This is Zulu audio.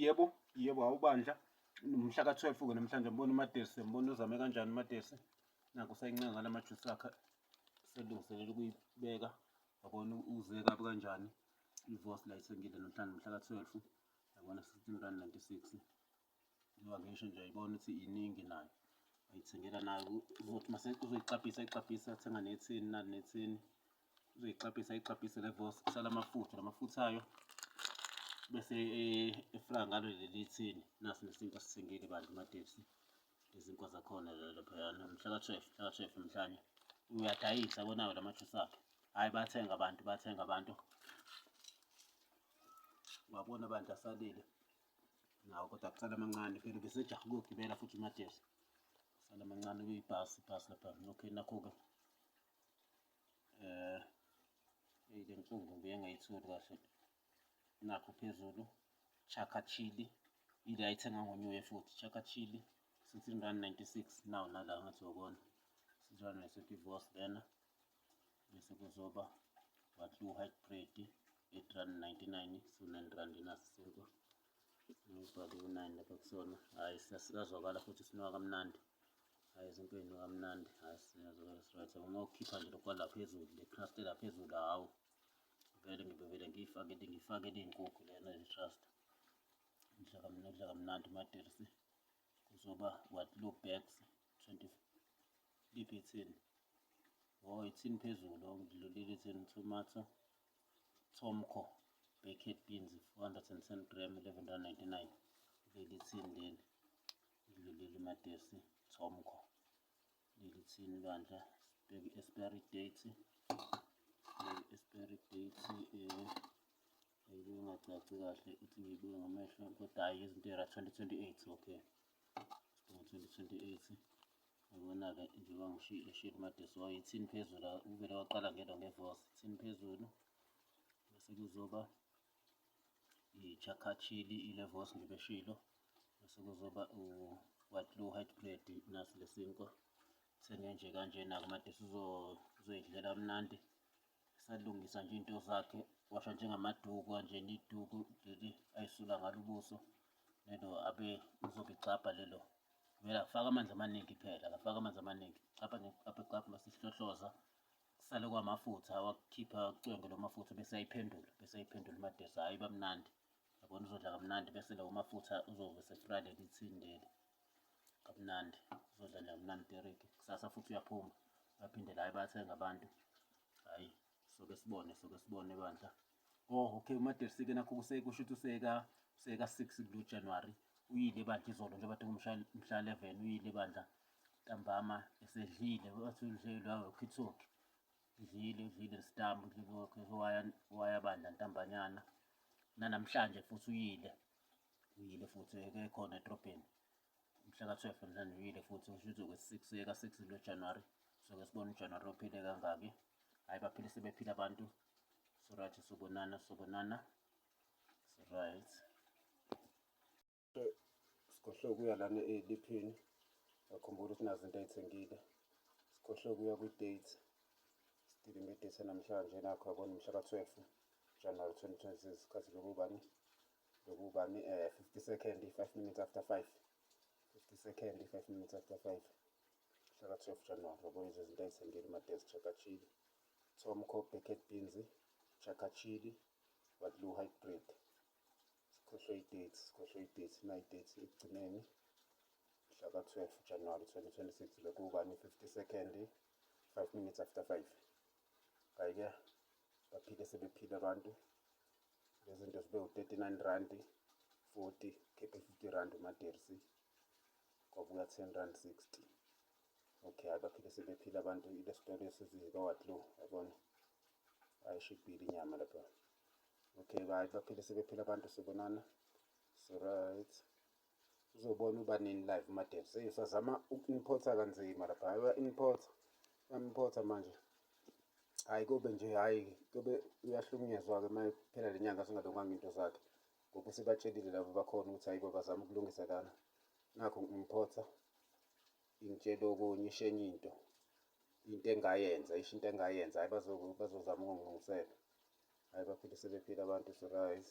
Yebo awubandla mhla ka-12 namhlanje mbona uMadesi mbona uzame kanjani uMadesi. Nakho usayincanga ngala majusi akhe selungiselela ukuyibeka wabona uze kabi kanjani. Ivosi la ithengile namhlanje mhla ka-12 yabona R16.96 ngoba ngisho nje ayibona ukuthi iningi nayo ayithengela nayo uzothi mase uzoyixabhisa athenga nethini nani nethini uzoyixabhisa le vosi kusala amafutha ayo bese efaka ngalo leli thini nasi nesinkwa sithengile bandla uMadesi. Izinkwa zakhona laphayana mhla ka-12 namhlanje uyadayisa bonayo la majusi akhe. Hhayi bathenga abantu wabona bandla asalile nawo kodwa kusala amancane phela besejahe ukuyogibela futhi uMadesi kusala amancane kwibhasi lapha. Okay nakho-ke le nkungu ngiyengayitholi kahle nakho phezulu Chaka Chili ile ayithenga ngo-New Year futhi Chaka Chili R16.96 nawo nala ngathi wabona sinjalo nesethu ivosi lena bese kuzoba Wadlu Hybrid R8.99 so R9 nasi isinkwa ngibhale u9 lapha kusona. Hhayi siyazwakala futhi sinuka kamnandi. Hhayi izinto ey'nuka kamnandi hhayi siyazwakala right uma ukhipha nje lokhu kwala phezulu le crust la phezulu hawu vele ngiyifakele iy'nkukhu lena le-trust kudla kamnandi uMadesi. Kuzoba Wadlu Bags 20 liphi ithini ithini phezulu ngidlulile ithini tomato Tomco baked beans 410 gram R11.99 leli thini leli ngidlulile uMadesi Tomco leli thini bandla expiry date ayibingacaci kahle ithi ngiyibuke ngamehlo kodwa hhayi izinto ey'ra 2028 okay 2028 yabona-ke njengoba ngishilo uMadesi ithini phezulu uvele waqala ngelo ngevosi ithini phezulu bese kuzoba i-Chaka Chili ile vosi ngibeshilo bese kuzoba Wadlu Hybrid nasi lesinkwa thenge nje kanjena-ke uMadesi uzoyidlela kamnandi salungisa nje into zakhe washa njengamaduku kanjena iduku leli ayisula ngalo ubuso lelo abe uzobe ecabha lelo vele akafaki amanzi amaningi phela akafaki amanzi amaningi capha mase sihlohloza kusale kwamafutha awakhipha acwenge lo mafutha bese ayiphendula uMadesi. Hhayi iba mnandi yabona uzodla kamnandi bese lawo mafutha uzobe sefry leli thini leli kamnandi uzodla nje kamnandi tereki kusasa futhi uyaphuma baphindela hhayi bayathenga abantu hhayi soke sibone bandla. Okay uMadesi-ke nakho kusho ukuthi useka-6 January uyile bandla izolo njengoba mhla 11 uyile bandla ntambama esedlile wathi udlile wakhithoki udlile sitambu waya bandla ntambanyana nanamhlanje futhi uyile futhi ekhona edrobheni mhla ka-12 namhlanje uyile futhi kusho ukuthi ka-6 January soke sibone uJanuwari ophile kangaki. Hhayi baphile sebephila abantu so right sobonana right sikhohlwe ukuya lana eliphini ngakhumbula ukuthi nazi into ayithengile sikhohlwe ukuya kwi-date sidilime idate namhlanje nakho yabona mhla ka-12 January 2026 isikhathi lokubani 50 second 5 minutes after 5 50 second 5 minutes after 5 mhla ka-12 January yabona izinto ayithengile uMadesi Chaka Chili Tomco baked beans Chaka Chili Wadlu Hybrid sikhohlwe i-date nayi-date ekugcineni mhla ka-12 January 2026 lokubani 50 second 5 minutes after 5. Hhayi-ke baphile sebephila abantu lezi zinto zibe u-R39 40 khiphe R50 uMadesi kwabuya R10.60 okay. Hhayi baphile sebephila abantu ile sitolo esizika-Wadlu yabona ayishibhile inyama lapha okay. Hhayi baphile sebephila abantu sibonana so right uzobona uba nini live uMadesi usazama uku-import-a kanzima lapha hhayi uya-import-a manje hhayi kube nje hhayi kube uyahlukunyezwa-ke uma phela le nyanga zingalunganga into zakhe ngoba sebatshelile labo bakhona ukuthi hhayi bazama ukulungisa lana nakho ngi-import-a ingitshela okunye isho enye into engayenza isho into engayenza hhayi bazozama ukungilungisela hhayi baphile sebephila abantu so right.